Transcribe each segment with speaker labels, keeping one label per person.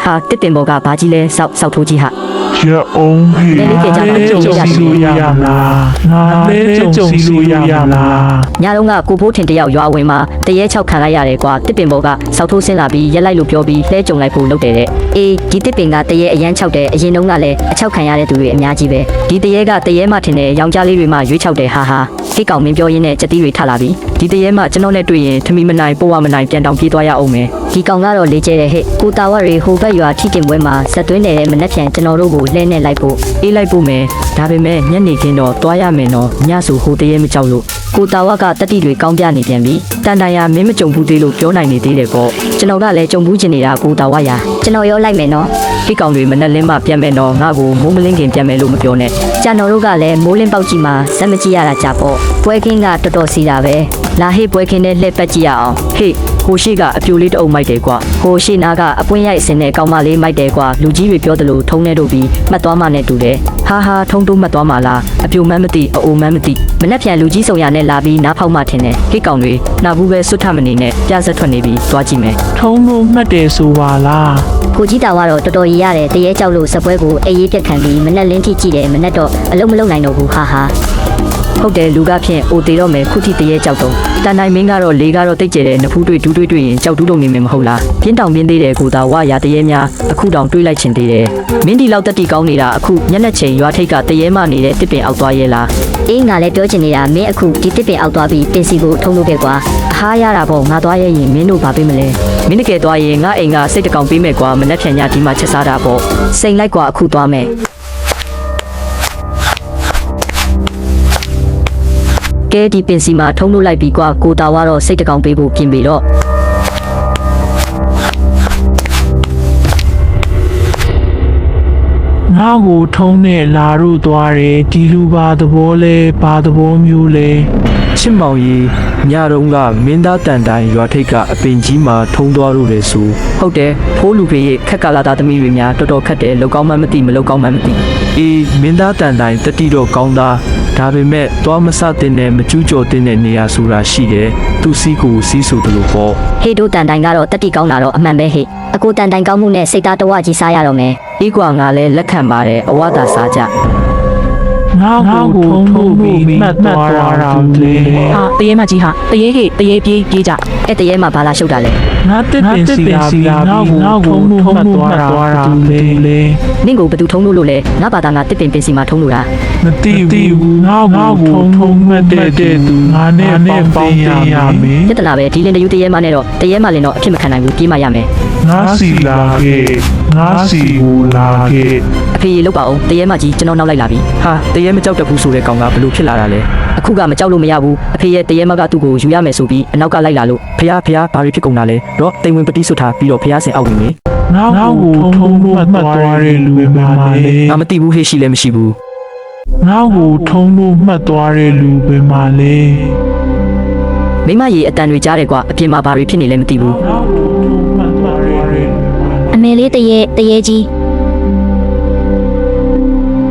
Speaker 1: ဟာဟာတစ်ပင်ပေါ်ကဘာကြီးလဲစောက်ထိုးကြီးဟာ
Speaker 2: ရအောင်ဟေး
Speaker 1: လေးကြပါကြုံရစီလို့ရ
Speaker 2: မလားငါလည်းကြုံစီလို့ရမလား
Speaker 1: ညတော့ကကိုဖိုးထင်တယောက်ရွာဝင်မှာတရေ6ခံလိုက်ရတယ်ကွာတစ်ပင်ပေါ်ကစောက်ထိုးဆင်းလာပြီးရက်လိုက်လို့ပြောပြီးလှဲကြုံလိုက်ဖို့လုပ်တယ်တဲ့အေးဒီတစ်ပင်ကတရေအရန်6တယ်အရင်တုန်းကလည်းအ6ခံရတဲ့သူတွေအများကြီးပဲဒီတရေကတရေမှထင်တယ်ရောင်ကြားလေးတွေမှရွေး6တယ်ဟာဟာဟိတ်ကောင်မင်းပြောရင်းနဲ့စက်တီးတွေထလာပြီဒီတရေမှကျွန်တော်နဲ့တွေ့ရင်ထမီမနိုင်ပိုးဝမနိုင်ပြန်တောင်ပြေးသွားရအောင်မယ်ဒီကောင်ကတော့လေးကျဲတဲ့ဟဲ့ကိုတာဝရီဟိုဘက်ရွာထိတင်ပွဲမှာစက်သွင်းနေတဲ့မနှက်ဖြန်ကျွန်တော်တို့ကိုလှဲနဲ့လိုက်ဖို့အေးလိုက်ဖို့မယ်ဒါပေမဲ့ညနေခင်းတော့တွားရမယ်နော်ညဆိုဟိုတရေမကြောက်လို့ကိုတာဝကတတိတွေကောင်းပြနေပြန်ပြီတန်တန်ရမင်းမကြုံဘူးသေးလို့ပြောနိုင်နေသေးတယ်ပေါ့ကျွန်တော်ကလည်းကြုံဘူးချင်နေတာကိုတာဝရကျွန်တော်ရောလိုက်မယ်နော်ဒီကောင်တွေမနှက်လင်းမှပြန်မယ်နော်ငါ့ကိုမိုးမလင်းခင်ပြန်မယ်လို့မပြောနဲ့ကျွန်တော်တို့ကလည်းမိုးလင်းပေါက်ကြီးမှာစက်မကြည့်ရတာကြပေါ့ပွဲခင်းကတော်တော်စီတာပဲလာဟေ့ပွဲခင်းနဲ့လှည့်ပတ်ကြည့်ရအောင်ဟေ့ဟိုရှိကအပြိုလေးတအုပ်မိုက်တယ်ကွာဟိုရှိနာကအပွင့်ရိုက်စင်တဲ့ကောင်မလေးမိုက်တယ်ကွာလူကြီးတွေပြောသလိုထုံးနေတို့ပြီးမှတ်သွားမှနဲ့တူတယ်ဟာဟာထုံးတို့မှတ်သွားမှလားအပြိုမှန်းမသိအိုမှန်းမသိမနှက်ပြန်လူကြီးစုံရနဲ့လာပြီးနားဖောက်မှထင်တယ်ဟိကောင်တွေနာဘူးပဲစွတ်ထမနေနဲ့ပြဆက်ထွက်နေပြီးသွားကြည့်မယ်
Speaker 2: ထုံးလို့မှတ်တယ်ဆိုပါလား
Speaker 1: ကိုကြီးတာကတော့တော်တော်ရရတယ်တရေကြောက်လို့စပွဲကိုအေးရေးပြက်ခံပြီးမနှက်လင်းထိကြည့်တယ်မနှက်တော့အလုံးမလုံးနိုင်တော့ဘူးဟာဟာဟုတ်တယ်လူကဖြင့်အိုသေးတော့မယ်ခုထိတရေကြောက်တော့တန်နိုင်မင်းကတော့လေကတော့တိတ်ကျတဲ့နဖူးတွေ့ဒူးတွေ့ရင်ကြောက်တူးလုံးနေမယ်မဟုတ်လားပြင်းတောင်ပြင်းသေးတယ်ကိုသာဝရတရေများအခုတောင်တွေးလိုက်ချင်သေးတယ်မင်းဒီလောက်တက်တီကောင်းနေတာအခုညက်လက်ချိန်ရွာထိတ်ကတရေမနေတဲ့တစ်ပင်အောက်သွားရဲလားအေးငါလည်းပြောချင်နေတာမင်းအခုဒီတစ်ပင်အောက်သွားပြီးပင်စီကိုထုံလို့ခဲ့ကွာအဟားရတာပေါ့ငါသွားရဲရင်မင်းတို့ဘာပေးမလဲမင်းတကယ်သွားရင်ငါအိမ်ကစိတ်တကောင်ပေးမယ်ကွာမနှက်ဖြန်ညဒီမှာချက်စားတာပေါ့စိန်လိုက်ကွာအခုသွားမယ်ကဲဒီပင်စီမှာထုံလို့လိုက်ပြီးကွာကိုတာဝါတော့စိတ်တကောင်ပေးဖို့ပြင်ပြီးတော့
Speaker 2: ငါ့ကိုထုံးနဲ့လာလို့သွားတယ်ဒီလူပါသဘောလဲပါသဘောမျိုးလဲ
Speaker 3: ချစ်မောင်ကြီးညတုန်းကမင်းသားတန်တိုင်ရွာထိပ်ကအပင်ကြီးမှာထုံးသွားလို့လေဆို
Speaker 1: ဟုတ်တယ်ဖိုးလူဖေးရဲ့ခက်ကလာသားသမီးတွေများတော်တော်ခက်တယ်လောက်ကောင်းမှမသိမလောက်ကောင်းမှမသိ
Speaker 3: အေးမင်းသားတန်တိုင်တတိတော့ကောင်းသားဒါပေမဲ့သွားမစတဲ့နဲ့မကျူးကျော်တဲ့နေရာဆိုတာရှိတယ်သူစီးကိုစီးဆိုတယ်လို့ပေါ့
Speaker 1: ဟေးတို့တန်တိုင်ကတော့တက်တီကောင်းလာတော့အမှန်ပဲဟေ့အကိုတန်တိုင်ကောင်းမှုနဲ့စိတ်သားတဝကြီးစားရတော့မယ်ဒီကွာငါလည်းလက်ခံပါတယ်အဝတာစားကြ
Speaker 2: ငါ့ကိုထုံးလို့ပြီးမှတ်သွားတာလေ
Speaker 4: ဟာတရေမကြီးဟာတရေဟေ့တရေပြေးကြ
Speaker 1: အဲ့တရေမှာဘာလာရှုပ်တာလဲ
Speaker 2: ငါတစ်ပင်စီလာပြီးငါ့ကိုထုံးလို့မှတ်သွားတာလေ
Speaker 1: နင့်ကိုဘယ်သူထုံးလို့လဲငါဘာသာငါတစ်ပင်ပင်စီမှာထုံးလို့လား
Speaker 2: မသိဘူးငါ့ကိုထုံးမှတ်တဲ့သူငါနဲ့ပေါင်းတင်ရမယ်
Speaker 1: ပြဿနာပဲဒီလင်တယူတရေမနဲ့တော့တရေမလင်တော့အဖြစ်မခံနိုင်ဘူးပြေးမှရမယ်
Speaker 2: ငါစီလာခဲ့ငါစီကိုလာခဲ့
Speaker 1: အဖေရေလောက်ပါအောင်တရေမကြီးကျွန်တော်နောက်လိုက်လာပြီ
Speaker 3: ဟာတရေမကြောက်တတ်ဘူးဆိုတဲ့ကောင်ကဘလို့ဖြစ်လာတာလဲ
Speaker 1: အခုကမကြောက်လို့မရဘူးအဖေရဲ့တရေမကသူ့ကိုယူရမယ်ဆိုပြီးအနောက်ကလိုက်လာလို့
Speaker 3: ဖះဘာတွေဖြစ်ကုန်တာလဲတော့တိမ်ဝင်ပတိဆွတ်ထားပြီးတော့ဖះဆင်အောက်ဝင်နေ
Speaker 2: ငါ့ကိုထုံးလို့မှတ်သွားတဲ့လူပဲပါလေ
Speaker 3: ငါမသိဘူးဟေ့ရှိလည်းမရှိဘူး
Speaker 2: ငါ့ကိုထုံးလို့မှတ်သွားတဲ့လူပဲပါလေ
Speaker 1: မိမရေအတန်တွေကြားတယ်ကွာအပြင်မှာဘာတွေဖြစ်နေလဲမသိဘူး
Speaker 2: ငါ့ကိုထုံးမှတ်သွားတဲ့လူပဲပါ
Speaker 5: အမေလေးတရေကြီး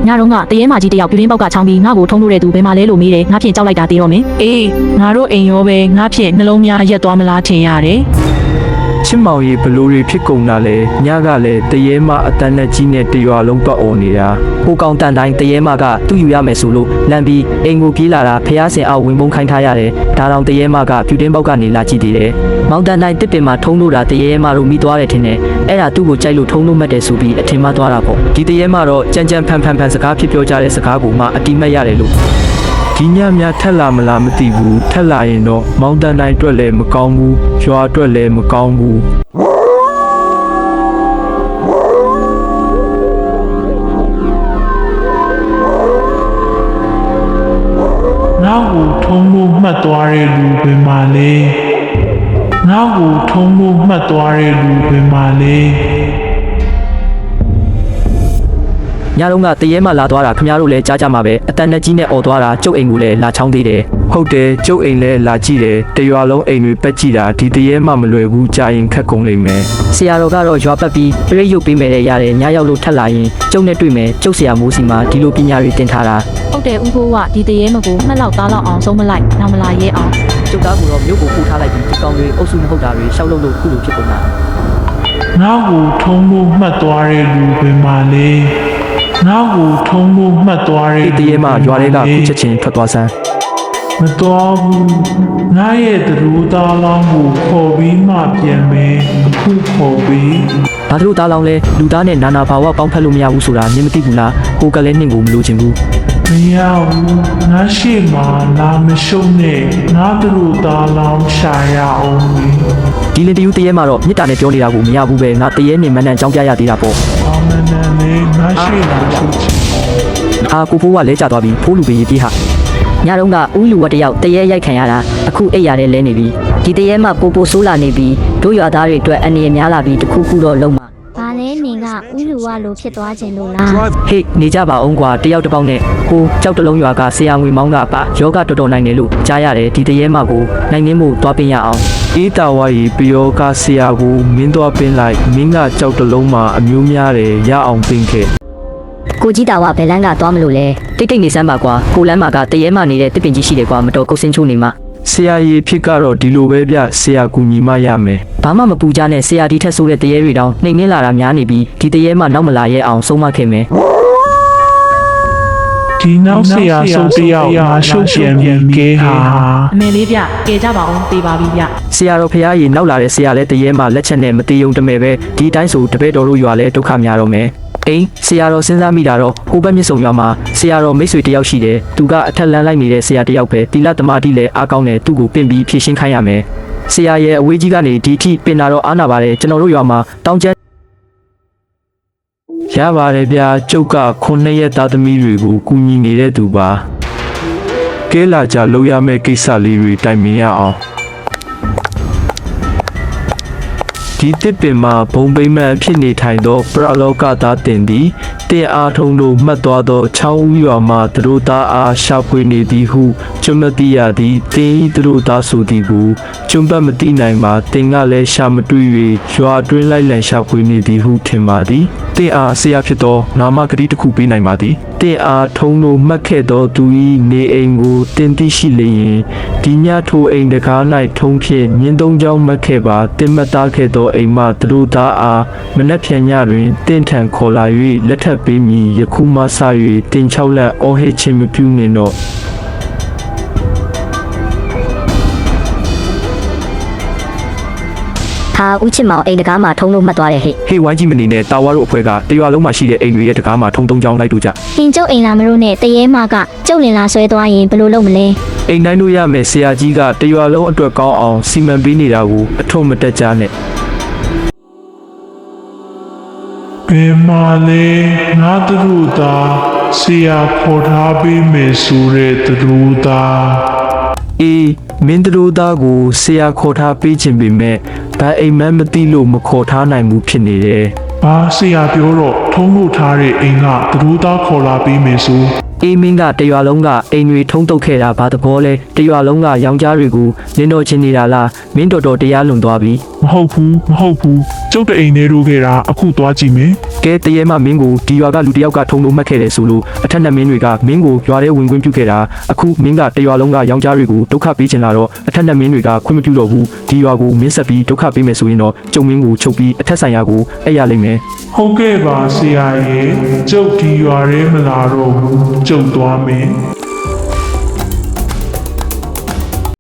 Speaker 4: ညတော့ကတရေမကြီးတယောက်ပြင်းပေါက်ကချောင်းပြီးငါ့ကိုထုံးလို့တဲ့သူဘယ်မှာလဲလို့မေးတယ်ငါဖြင့်ကြောက်လိုက်တာသေးတော့မင်းအေးငါတို့အိမ်ရောပဲငါဖြင့်နှလုံးများရက်သွားမလားထင်ရတယ်
Speaker 3: ချစ်မောင်ကြီးဘလို့တွေဖြစ်ကုန်တာလဲညကလည်းတရေမအတန်းနဲ့ကြီးနဲ့တရွာလုံးပတ်អော်နေတာ
Speaker 1: ဟိုကောင်တန်တိုင်းတရေမကသူ့ယူရမယ်ဆိုလို့လမ်းပြီးအိမ်ကိုပြေးလာတာဖះဆင်အောက်ဝင်ပုံခိုင်းထားရတယ်ဒါတောင်တရေမကပြူတင်းပေါက်ကနေလာကြည့်သေးတယ်မောင်တန်တိုင်းတစ်ပင်မှာထုံးလို့တာတရေမတို့မိသွားတယ်ထင်တယ်အဲ့ဒါသူ့ကိုကြိုက်လို့ထုံးလို့မှတ်တယ်ဆိုပြီးအထင်မှားသွားတာပေါ့ဒီတရေမတော့ကြမ်းကြမ်းဖန်ဖန်စကားဖြစ်ပြောကြတဲ့စကားကိုမှအတိမတ်ရတယ်လို့
Speaker 3: ဒီညများထက်လာမလားမသိဘူးထက်လာရင်တော့မောင်တန်တိုင်းအတွက်လည်းမကောင်းဘူးရွာအတွက်လည်းမကောင်းဘူး
Speaker 2: ငါ့ကိုထုံးလို့မှတ်သွားတဲ့လူပဲပါလေငါ့ကိုထုံးလို့မှတ်သွားတဲ့လူပဲပါလေ
Speaker 1: ညလုံးကတရေမလာသွားတာခင်ဗျားတို့လည်းကြားကြမှာပဲအတန်နဲ့ကြီးနဲ့អော်သွားတာကျုပ်အိမ်ကိုလည်းလာချောင်းသေးတယ်
Speaker 3: ဟုတ်တယ်ကျုပ်အိမ်လည်းလာကြည့်တယ်တရွာလုံးအိမ်တွေပက်ကြည့်တာဒီတရေမှမလွယ်ဘူးကြာရင်ခက်ကုန်လိမ့်မယ်
Speaker 1: ဆရာတော်ကတော့ရွာပတ်ပြီးပြိရုပ်ပေးမယ်တဲ့ရတယ်ညရောက်လို့ထက်လာရင်ကျုပ်နဲ့တွေ့မယ်ကျုပ်ဆရာမိုးစီမှာဒီလိုပညာတွေတင်ထားတာ
Speaker 4: ဟုတ်တယ်ဦးဖိုးကဒီတရေမကိုမှတ်လောက်သားလောက်အောင်ဆုံးမလိုက်နောက်မလာရဲအောင်
Speaker 1: ကျုပ်သားကတော့မြို့ကိုပို့ထားလိုက်ပြီးဒီကောင်တွေအုပ်စုမဟုတ်တာတွေရှောက်လို့ခုလိုဖြစ်ကုန်တာ
Speaker 2: ငါ့ကိုထုံးလို့မှတ်သွားတဲ့လူပဲမလဲငါ့ကိုထုံးလို့မှတ်သွားတဲ့
Speaker 3: တရေမှရွာတွေကခုချက်ချင်းထွက်သွားစမ်း
Speaker 2: မတော်ဘူးငါရဲ့သူတို့သားလောင်းကိုခေါ်ပြီးမှပြန်မယ်အခုခေါ်ပြီး
Speaker 3: ဘာလို့သားလောင်းလဲလူသားနဲ့နာနာဘာဝပေါင်းဖက်လို့မရဘူးဆိုတာနင်မသိဘူးလားကိုကလည်းနှင့်ကိုမလို့ချင်ဘူး
Speaker 2: မရဘူးငါရှိမှလာမရှုံးနဲ့ငါသူတို့သားလောင်းရှာရအောင်လေ
Speaker 3: ဒီလင်တယူတရေမှတော့မြစ်တာနဲ့ပြောနေတာကိုမရဘူးပဲငါတရေနဲ့မနှံကြောင်းပြရသေးတာပေါ့
Speaker 2: အာမနန်လေးငါရှိလာချုပ်ချင်
Speaker 3: အာကိုဖိုးကလဲကျသွားပြီဖိုးလူပင်ရေးပြေးဟာ
Speaker 1: ညတုန်းကဦးလူဝတ်တယောက်တရေရိုက်ခံရတာအခုအိပ်ရတဲ့လဲနေပြီဒီတရေမှပိုဆိုးလာနေပြီတို့ရွာသားတွေအတွက်အနေရများလာပြီးတခုခုတော့လုံးမှာ
Speaker 5: ဘာလဲနင်ကဥလူဝလိုဖြစ်သွားခြင်းလို့လား
Speaker 3: ဟေးနေကြပါအောင်ကွာတယောက်တစ်ပေါက်နဲ့ကိုကြောက်တလုံးရွာကဆရာငွေမောင်းကအပါယောဂတော်တော်နိုင်တယ်လို့ကြားရတယ်ဒီတရေမှကိုနိုင်နှင်းမှုသွားပင်ရအောင်အေးတာဝါရီပယောကဆရာကိုမင်းသွားပင်လိုက်မင်းကကြောက်တလုံးမှာအမျိုးများတယ်ရအောင်ပင်ခဲ့
Speaker 1: ကိုကြီးတာဝဘယ်လန်းကသွားမလို့လဲတိတ်တိတ်နေစမ်းပါကွာကိုလမ်းမှာကတရေမှနေတဲ့တစ်ပင်ကြီးရှိတယ်ကွာမတော်ကုတ်စင်းချိုးနေမှာ
Speaker 3: ဆရာကြီးဖြစ်ကတော့ဒီလိုပဲဗျဆရာကူညီမရမယ်
Speaker 1: ဘာမှမပူကြနဲ့ဆရာဒီထက်ဆိုးတဲ့တရေတွေတောင်နှိမ်နှင်းလာတာများနေပြီးဒီတရေမှနောက်မလာရဲအောင်ဆုံးမခဲ့မယ်
Speaker 2: ဒီနောက်ဆရာဆုံးတယောက်ငါရှုပ်ပြန်ပြီးကဲဟာ
Speaker 4: အမေလေးဗျကဲကြပါအောင်တေးပါပြီဗျ
Speaker 3: ဆရာတော်ဖရာကြီးနောက်လာတဲ့ဆရာလဲတရေမှလက်ချက်နဲ့မတေးုံတမဲပဲဒီတိုင်းဆိုတပည့်တော်တို့ရွာလဲဒုက္ခများတော့မယ်အိမ်ဆရာတော်စဉ်းစားမိတာတော့ဟိုဘက်မြစ်ဆုံရွာမှာဆရာတော်မိတ်ဆွေတယောက်ရှိတယ်သူကအထက်လန်းလိုက်နေတဲ့ဆရာတယောက်ပဲတီလာသမားတိလဲအားကောင်းတယ်သူ့ကိုပင့်ပြီးဖြည့်ရှင်းခိုင်းရမယ်ဆရာရဲ့အဝေးကြီးကနေဒီထိပင်တာတော့အားနာပါတယ်ကျွန်တော်တို့ရွာမှာတောင်းကျမ်းရပါတယ်ဗျာကျုပ်က9ရက်သားသမီးတွေကိုကူညီနေတဲ့သူပါကဲလာကြလောက်ရမယ့်ကိစ္စလေးတွေတိုင်ပင်ရအောင်ဒီတစ်ပင်မှာဘုံပိမ့်မှန်ဖြစ်နေထိုင်သောပရလောကသားတင်သည်တင်အားထုံတို့မှတ်သွားသောချောင်းဦးရွာမှသူတို့သားအားရှာဖွေနေသည်ဟုကျွန်မသိရသည်တင်ဤသူတို့သားဆိုသည်ကိုကျွန်ပတ်မသိနိုင်ပါတင်ကလည်းရှာမတွေ့၍ရွာအတွင်းလိုက်လံရှာဖွေနေသည်ဟုထင်ပါသည်တင်အားဆရာဖြစ်သောနာမဂတိတစ်ခုပေးနိုင်ပါသည်တင်အားထုံတို့မှတ်ခဲ့သောသူ၏နေအိမ်ကိုတင်သိရှိလျင်ဒီညထိုအိမ်တကား၌ထုံဖြင့်မြင်းသုံးချောင်းမှတ်ခဲ့ပါတင်မသားခဲ့သောအိမ်မှသူတို့သားအားမနှက်ဖြန်ညတွင်တင့်ထန်ခေါ်လာ၍လက်ထပ်ပေးမည်ယခုမှစ၍တင်6လက်အော်ဟစ်ခြင်းမပြုနှင့်တော့
Speaker 1: ဟာဦးချစ်မောင်အိမ်တကားမှာထုံးလို့မှတ်သွားတယ်ဟဲ့
Speaker 3: ဟေးဝိုင်းကြီးမနေနဲ့တာဝါတို့အဖွဲ့ကတရွာလုံးမှာရှိတဲ့အိမ်တွေရဲ့တကားမှာထုံ3ချောင်းလိုက်တို့ကြ
Speaker 5: ဟင်ကျုပ်အိမ်လာမလို့နဲ့တရေမကကျုပ်လင်လာဆွဲသွားရင်ဘယ်လိုလုပ်မလဲ
Speaker 3: အိမ်တိုင်းတို့ရမယ်ဆရာကြီးကတရွာလုံးအတွက်ကောင်းအောင်စီမံပေးနေတာကိုအထွတ်မတက်ကြနဲ့
Speaker 2: ဘယ်မှာလဲငါသူတို့သားဆရာခေါ်ထားပေးမယ်ဆိုတဲ့သူတို့သား
Speaker 3: အေးမင်းတို့သားကိုဆရာခေါ်ထားပေးခြင်းပေမဲ့ဒါအိမ်မက်မသိလို့မခေါ်ထားနိုင်ဘူးဖြစ်နေတယ်
Speaker 2: ဘာဆရာပြောတော့ထုံးလို့ထားတဲ့အိမ်ကသူတို့သားခေါ်လာပေးမယ်ဆို
Speaker 3: အေးမင်းကတရွာလုံးကအိမ်တွေထုံးတုတ်ခဲ့တာဘာသဘောလဲတရွာလုံးကယောက်ျားတွေကိုလင်းတော်ချင်းနေတာလားမင်းတော်တော်တရားလွန်သွားပြီ
Speaker 2: မဟုတ်ဘူးကျုပ်တဲ့အိမ်ထဲတို့ခဲ့တာအခုသွားကြည့်မယ်
Speaker 3: ကဲတရေမမင်းကိုဒီရွာကလူတစ်ယောက်ကထုံလို့မှတ်ခဲ့တယ်ဆိုလို့အထက်နဲ့မင်းတွေကမင်းကိုရွာထဲဝင်ခွင့်ပြုခဲ့တာအခုမင်းကတရွာလုံးကယောက်ျားတွေကိုဒုက္ခပေးချင်လာတော့အထက်နဲ့မင်းတွေကခွင့်မပြုတော့ဘူးဒီရွာကိုမင်းဆက်ပြီးဒုက္ခပေးမယ်ဆိုရင်တော့ကျုံမင်းကိုချုပ်ပြီးအထက်ဆိုင်ရာကိုအဲ့ရလိမ့်မယ်
Speaker 2: ဟုတ်ကဲ့ပါဆရာရဲ့ကျုပ်ဒီရွာထဲမလာတော့ဘူးကျုပ်သွားမယ်